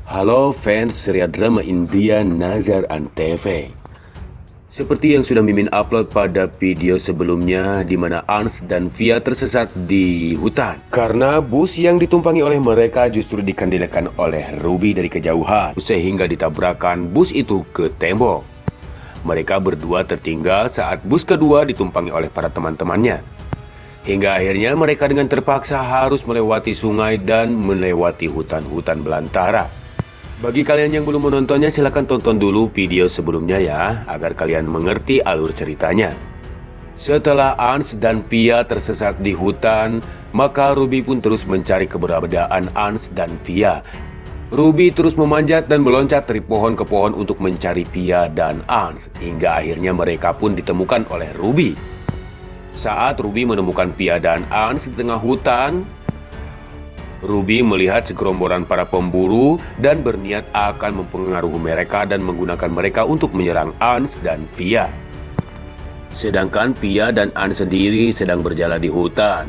Halo fans serial drama India Nazar Antv. Seperti yang sudah Mimin upload pada video sebelumnya, di mana Ans dan Via tersesat di hutan karena bus yang ditumpangi oleh mereka justru dikendalikan oleh Ruby dari kejauhan, sehingga ditabrakan bus itu ke tembok. Mereka berdua tertinggal saat bus kedua ditumpangi oleh para teman-temannya. Hingga akhirnya mereka dengan terpaksa harus melewati sungai dan melewati hutan-hutan belantara. Bagi kalian yang belum menontonnya, silahkan tonton dulu video sebelumnya ya, agar kalian mengerti alur ceritanya. Setelah Ans dan Via tersesat di hutan, maka Ruby pun terus mencari keberadaan Ans dan Via. Ruby terus memanjat dan meloncat dari pohon ke pohon untuk mencari Via dan Ans, hingga akhirnya mereka pun ditemukan oleh Ruby. Saat Ruby menemukan Via dan Ans di tengah hutan, Ruby melihat segerombolan para pemburu dan berniat akan mempengaruhi mereka dan menggunakan mereka untuk menyerang Ans dan Via. Sedangkan Via dan Ans sendiri sedang berjalan di hutan.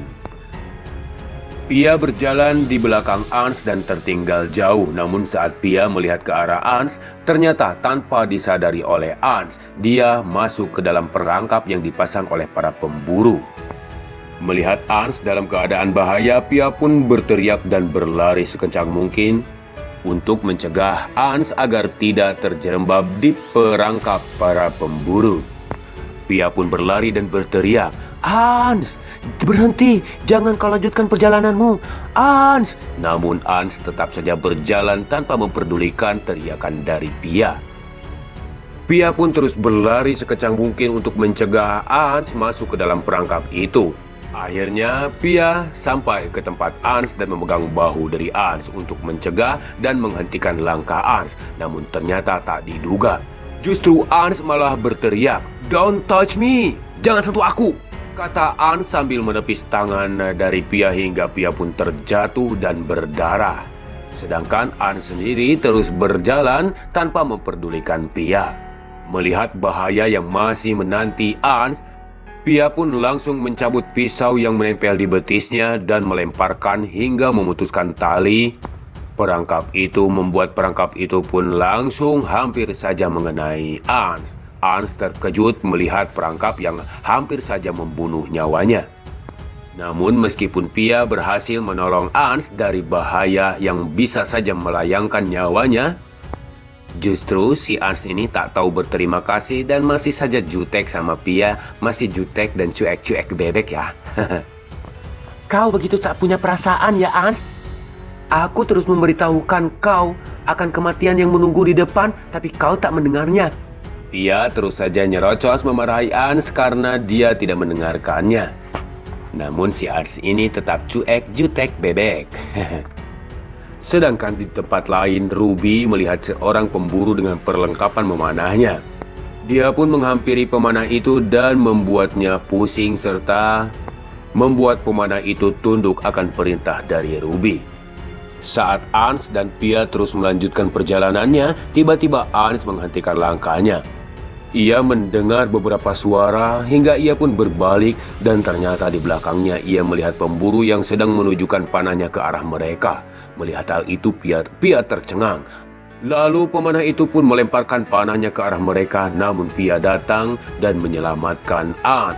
Via berjalan di belakang Ans dan tertinggal jauh, namun saat Via melihat ke arah Ans, ternyata tanpa disadari oleh Ans, dia masuk ke dalam perangkap yang dipasang oleh para pemburu. Melihat Ans dalam keadaan bahaya, Via pun berteriak dan berlari sekencang mungkin untuk mencegah Ans agar tidak terjerembab di perangkap para pemburu. Via pun berlari dan berteriak, "Ans, berhenti, jangan kau lanjutkan perjalananmu, Ans!" Namun Ans tetap saja berjalan tanpa memperdulikan teriakan dari Via. Via pun terus berlari sekencang mungkin untuk mencegah Ans masuk ke dalam perangkap itu. Akhirnya Via sampai ke tempat Ans dan memegang bahu dari Ans untuk mencegah dan menghentikan langkah Ans. Namun ternyata tak diduga, justru Ans malah berteriak, "Don't touch me, jangan sentuh aku!" kata Ans sambil menepis tangan dari Via hingga Via pun terjatuh dan berdarah. Sedangkan Ans sendiri terus berjalan tanpa memperdulikan Via. Melihat bahaya yang masih menanti Ans, Via pun langsung mencabut pisau yang menempel di betisnya dan melemparkan hingga memutuskan tali. Perangkap itu membuat perangkap itu pun langsung hampir saja mengenai Ans. Ans terkejut melihat perangkap yang hampir saja membunuh nyawanya. Namun meskipun Via berhasil menolong Ans dari bahaya yang bisa saja melayangkan nyawanya, justru si Ans ini tak tahu berterima kasih dan masih saja jutek sama Via, masih jutek dan cuek-cuek bebek ya. "Kau begitu tak punya perasaan ya Ans? Aku terus memberitahukan kau akan kematian yang menunggu di depan, tapi kau tak mendengarnya." Via terus saja nyerocos memarahi Ans karena dia tidak mendengarkannya. Namun si Ans ini tetap cuek jutek bebek. Sedangkan di tempat lain, Ruby melihat seorang pemburu dengan perlengkapan memanahnya. Dia pun menghampiri pemanah itu dan membuatnya pusing serta membuat pemanah itu tunduk akan perintah dari Ruby. Saat Ans dan Via terus melanjutkan perjalanannya, tiba-tiba Ans menghentikan langkahnya. Ia mendengar beberapa suara hingga ia pun berbalik dan ternyata di belakangnya ia melihat pemburu yang sedang menunjukkan panahnya ke arah mereka. Melihat hal itu, Via tercengang. Lalu pemanah itu pun melemparkan panahnya ke arah mereka, namun Via datang dan menyelamatkan Ans.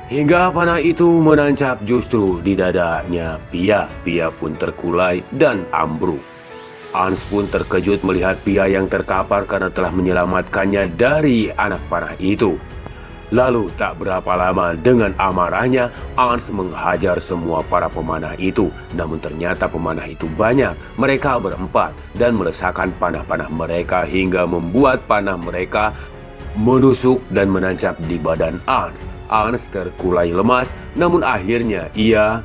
Hingga panah itu menancap justru di dadanya Via. Via pun terkulai dan ambruk. Ans pun terkejut melihat Via yang terkapar karena telah menyelamatkannya dari anak panah itu. Lalu tak berapa lama dengan amarahnya, Ans menghajar semua para pemanah itu. Namun ternyata pemanah itu banyak, mereka berempat, dan melesakkan panah-panah mereka hingga membuat panah mereka menusuk dan menancap di badan Ans. Ans terkulai lemas, namun akhirnya ia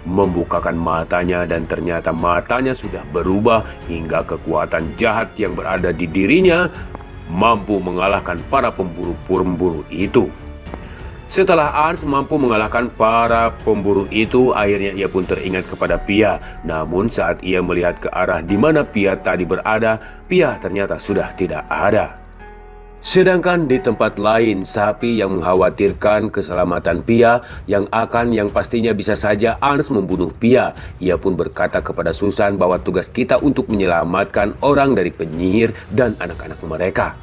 membukakan matanya dan ternyata matanya sudah berubah hingga kekuatan jahat yang berada di dirinya mampu mengalahkan para pemburu itu. Setelah Ans mampu mengalahkan para pemburu itu, akhirnya ia pun teringat kepada Via. Namun saat ia melihat ke arah di mana Via tadi berada, Via ternyata sudah tidak ada. Sedangkan di tempat lain, sapi yang mengkhawatirkan keselamatan Pia yang pastinya bisa saja Ans membunuh Pia. Ia pun berkata kepada Susan bahwa tugas kita untuk menyelamatkan orang dari penyihir dan anak-anak mereka.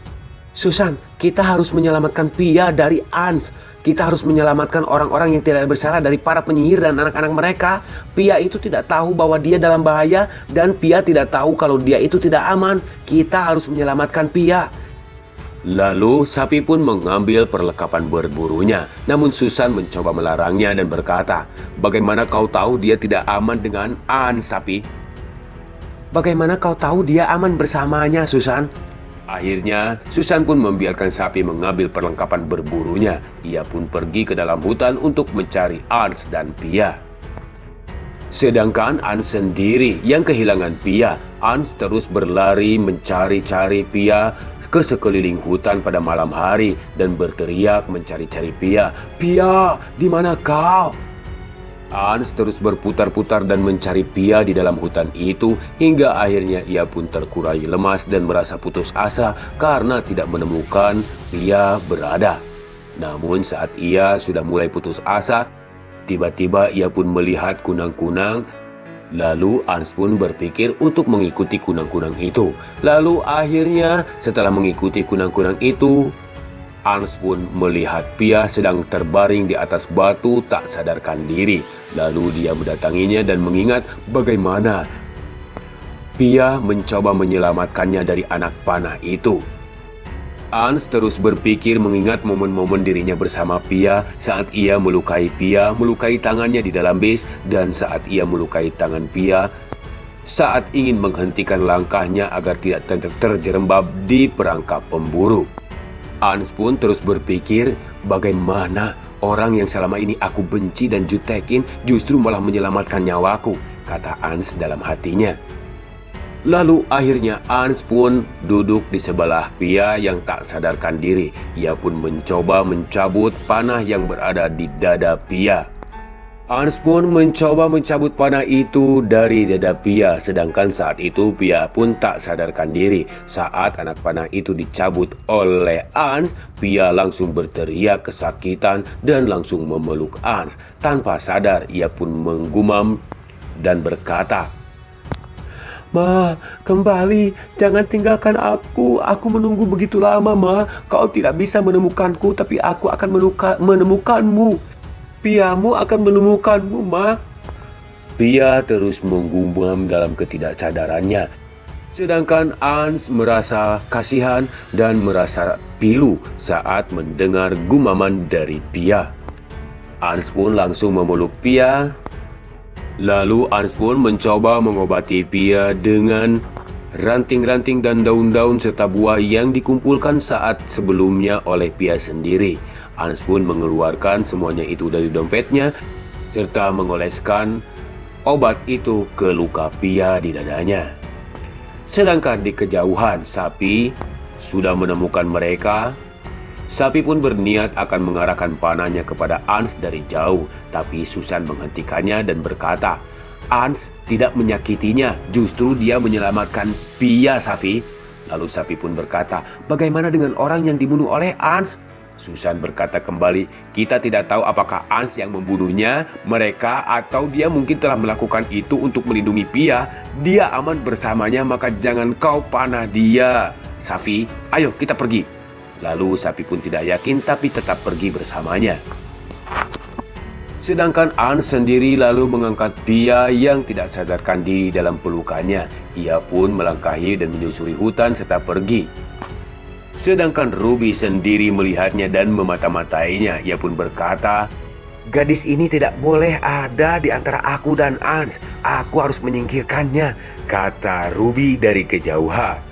Susan, kita harus menyelamatkan Pia dari Ans. Kita harus menyelamatkan orang-orang yang tidak bersalah dari para penyihir dan anak-anak mereka. Pia itu tidak tahu bahwa dia dalam bahaya dan Pia tidak tahu kalau dia itu tidak aman. Kita harus menyelamatkan Pia. Lalu sapi pun mengambil perlengkapan berburunya. Namun Susan mencoba melarangnya dan berkata, "Bagaimana kau tahu dia tidak aman dengan Ans, sapi?" "Bagaimana kau tahu dia aman bersamanya, Susan?" Akhirnya Susan pun membiarkan sapi mengambil perlengkapan berburunya. Ia pun pergi ke dalam hutan untuk mencari Ans dan Pia. Sedangkan Ans sendiri yang kehilangan Pia. Ans terus berlari mencari-cari Pia ke sekeliling hutan pada malam hari dan berteriak mencari-cari Pia. "Pia, di mana kau?" Ans terus berputar-putar dan mencari Pia di dalam hutan itu hingga akhirnya ia pun terkurai lemas dan merasa putus asa karena tidak menemukan Pia berada. Namun saat ia sudah mulai putus asa, tiba-tiba ia pun melihat kunang-kunang. Lalu Ans pun berpikir untuk mengikuti kunang-kunang itu. Lalu akhirnya setelah mengikuti kunang-kunang itu, Ans pun melihat Pia sedang terbaring di atas batu tak sadarkan diri. Lalu dia mendatanginya dan mengingat bagaimana Pia mencoba menyelamatkannya dari anak panah itu. Ans terus berpikir mengingat momen-momen dirinya bersama Pia saat ia melukai Pia, melukai tangannya di dalam bis, dan saat ia melukai tangan Pia saat ingin menghentikan langkahnya agar tidak terjerembab di perangkap pemburu. Ans pun terus berpikir bagaimana orang yang selama ini aku benci dan jutekin justru malah menyelamatkan nyawaku, kata Ans dalam hatinya. Lalu akhirnya Ans pun duduk di sebelah Pia yang tak sadarkan diri. Ia pun mencoba mencabut panah yang berada di dada Pia. Ans pun mencoba mencabut panah itu dari dada Pia. Sedangkan saat itu Pia pun tak sadarkan diri. Saat anak panah itu dicabut oleh Ans, Pia langsung berteriak kesakitan dan langsung memeluk Ans. Tanpa sadar ia pun menggumam dan berkata, "Ma, kembali, jangan tinggalkan aku. Aku menunggu begitu lama, Ma. Kau tidak bisa menemukanku, tapi aku akan menemukanmu. Piamu akan menemukanmu, Ma." Pia terus menggumam dalam ketidaksadarannya. Sedangkan Ans merasa kasihan dan merasa pilu saat mendengar gumaman dari Pia. Ans pun langsung memeluk Pia. Lalu Ans pun mencoba mengobati Pia dengan ranting-ranting dan daun-daun serta buah yang dikumpulkan saat sebelumnya oleh Pia sendiri. Ans pun mengeluarkan semuanya itu dari dompetnya serta mengoleskan obat itu ke luka Pia di dadanya. Sedangkan di kejauhan sapi sudah menemukan mereka. Sapi pun berniat akan mengarahkan panahnya kepada Ans dari jauh, tapi Susan menghentikannya dan berkata, "Ans tidak menyakitinya, justru dia menyelamatkan Pia, Sapi." Lalu sapi pun berkata, "Bagaimana dengan orang yang dibunuh oleh Ans?" Susan berkata kembali, "Kita tidak tahu apakah Ans yang membunuhnya, mereka, atau dia mungkin telah melakukan itu untuk melindungi Pia. Dia aman bersamanya, maka jangan kau panah dia. Sapi, ayo kita pergi." Lalu sapi pun tidak yakin tapi tetap pergi bersamanya. Sedangkan Ans sendiri lalu mengangkat Pia yang tidak sadarkan diri dalam pelukannya. Ia pun melangkahi dan menyusuri hutan serta pergi. Sedangkan Ruby sendiri melihatnya dan memata-matainya. Ia pun berkata, "Gadis ini tidak boleh ada di antara aku dan Ans. Aku harus menyingkirkannya," kata Ruby dari kejauhan.